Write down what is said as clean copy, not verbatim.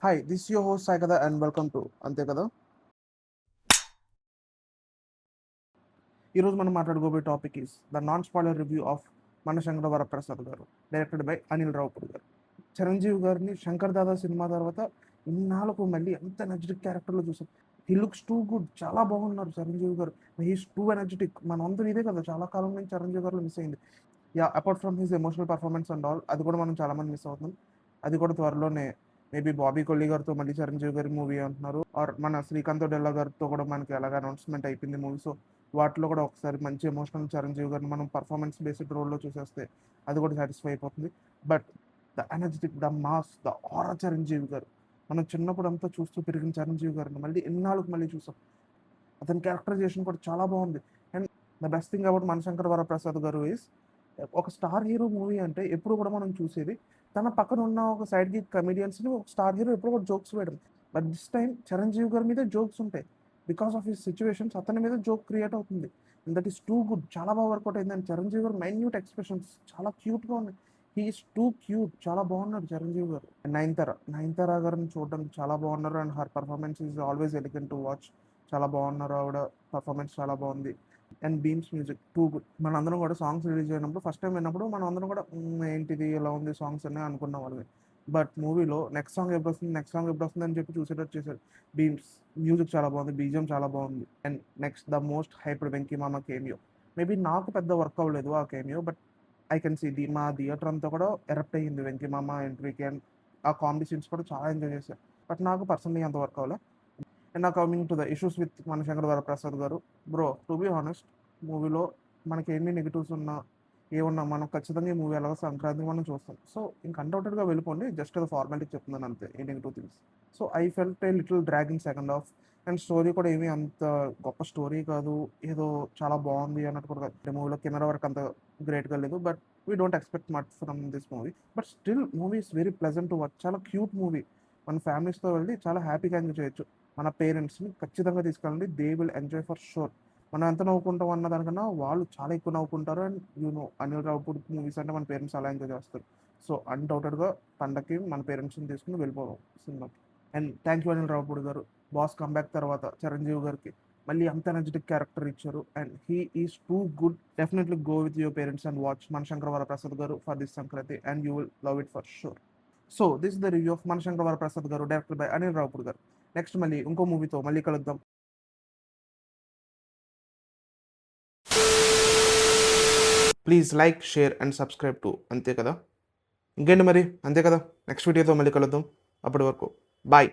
Hi, this is your host Sai Kada and welcome to అంతే కదా. ఈరోజు మనం మాట్లాడుకోబోయే topic is the non spoiler review of Manashankara Varaprasad garu, directed by Anil Ravipudi గారు. చిరంజీవి గారిని శంకర్ దాదా సినిమా తర్వాత ఇన్నాళ్ళకు మళ్ళీ ఎంత ఎనర్జెటిక్ క్యారెక్టర్లో చూసాం. హీ లుక్స్ టూ గుడ్, చాలా బాగున్నారు చిరంజీవి గారు. He's two energetic. మనందరూ ఇదే కదా చాలా కాలం నుంచి చిరంజీవి గారు మిస్ అయింది. Yeah, apart from his emotional performance and all, అది కూడా మనం చాలామంది మిస్ అవుతున్నాం. అది కూడా త్వరలోనే మేబీ బాబీ కొల్లి గారితో మళ్ళీ చిరంజీవి గారి మూవీ అంటున్నారు, ఆర్ మన శ్రీకాంత్ డెల్లా గారితో కూడా మనకి అలాగే అనౌన్స్మెంట్ అయిపోయింది మూవీ. సో వాటిలో కూడా ఒకసారి మంచి ఎమోషనల్ చిరంజీవి గారిని మనం పర్ఫార్మెన్స్ బేస్డ్ రోల్లో చూసేస్తే అది కూడా సాటిస్ఫై అయిపోతుంది. But the energetic, the mass, the ఆరా చిరంజీవి గారు, మనం చిన్నప్పుడు అంతా చూస్తూ పెరిగిన చిరంజీవి గారిని మళ్ళీ ఎన్నాళ్ళకు మళ్ళీ చూసాం. అతని క్యారెక్టరైజేషన్ కూడా చాలా బాగుంది. And the best thing about Manashankara Varaprasad garu is, ఒక స్టార్ హీరో మూవీ అంటే ఎప్పుడు కూడా మనం చూసేది తన పక్కన ఉన్న ఒక సైడ్ కి కమెడియన్స్ని ఒక స్టార్ హీరో ఎప్పుడు కూడా జోక్స్ వేయడం. బట్ దిస్ టైం చిరంజీవి గారి మీద జోక్స్ ఉంటాయి. బికాస్ ఆఫ్ హిస్ సిచ్యువేషన్స్ అతని మీద జోక్ క్రియేట్ అవుతుంది. And that is too good, చాలా బాగా వర్కౌట్ అయింది. అండ్ చిరంజీవి గారు మైన్యూట్ ఎక్స్ప్రెషన్స్ చాలా క్యూట్గా ఉన్నాయి. హీఈస్ టూ క్యూట్, చాలా బాగున్నాడు చిరంజీవి గారు. నయనతార గారిని చూడడానికి చాలా బాగున్నారు. And her performance is always elegant to watch. చాలా బాగున్నారు, ఆవిడ పర్ఫార్మెన్స్ చాలా బాగుంది. And Bheems music too good. మన అందరం కూడా సాంగ్స్ రిలీజ్ అయినప్పుడు ఫస్ట్ టైం విన్నప్పుడు మనం అందరం కూడా ఏంటిది ఎలా ఉంది సాంగ్స్ అని అనుకున్న వాళ్ళని. బట్ మూవీలో నెక్స్ట్ సాంగ్ ఎప్పుడు వస్తుంది అని చెప్పి చూసేటట్టు చేశారు. బీమ్స్ మ్యూజిక్ చాలా బాగుంది, బీజిఎం చాలా బాగుంది. And next the most hyped Venky మామ కేమియో. మేబీ నాకు పెద్ద వర్క్ అవ్వలేదు ఆ cameo, but I can see మా థియేటర్ అంతా కూడా ఎరప్ట్ అయ్యింది వెంకీ మామ ఎంట్రీకి. అండ్ ఆ కామెడీ సీన్స్ కూడా చాలా ఎంజాయ్ చేశారు. బట్ నాకు పర్సనలీ అంత వర్క్ అవ్వలేదు. అండ్ నా coming to the issues with Manashankar Varaprasad గారు, బ్రో టు బీ హానెస్ట్, మూవీలో మనకి ఎన్ని నెగిటివ్స్ ఉన్నా ఏమున్నా మనం ఖచ్చితంగా ఈ మూవీ ఎలాగో సంక్రాంతికి మనం చూస్తాం. సో ఇంక అన్డౌటెడ్గా వెళ్ళిపోండి, జస్ట్ అది ఫార్మాలిటీకి చెప్తున్నాను అంతే, a negative things. So I felt a little drag in second half. And story కూడా ఏమీ అంత గొప్ప స్టోరీ కాదు, ఏదో చాలా బాగుంది అన్నట్టు కూడా కాదు. మూవీలో కెమెరా వర్క్ అంత గ్రేట్గా లేదు, but we don't expect much from this movie. But still movie is very pleasant to watch. చాలా క్యూట్ మూవీ, మన ఫ్యామిలీస్తో వెళ్ళి చాలా హ్యాపీగా ఎంజాయ్ చేయొచ్చు. మన పేరెంట్స్ని ఖచ్చితంగా తీసుకెళ్ళండి, they will enjoy for sure. మనం ఎంత నవ్వుకుంటాం అన్న దానికన్నా వాళ్ళు చాలా ఎక్కువ నవ్వుకుంటారు. అండ్ అనిల్ రావుపూడి మూవీస్ అంటే మన పేరెంట్స్ అలా ఎంజాయ్ చేస్తారు. సో అన్డౌటెడ్గా పండగకి మన పేరెంట్స్ని తీసుకుని వెళ్ళిపోదాం సినిమాకి. And thank you Anil Ravipudi garu. Boss comeback తర్వాత చిరంజీవి గారికి మళ్ళీ అంత ఎనర్జెటిక్ క్యారెక్టర్ ఇచ్చారు. And he is too good. Definitely go with your parents and watch Manashankara Varaprasad garu for this Sankranti, and you will love it for sure. So this the review of Manashankara Varaprasad garu, director by Anil Ravipudi గారు. Next మళ్ళీ ఇంకో మూవీతో మళ్ళీ కలుద్దాం. Please like, share and subscribe to అంతే కదా. ఇంకేంటి మరి, అంతే కదా. నెక్స్ట్ వీడియోతో మళ్ళీ కలుద్దాం. అప్పటి వరకు బాయ్.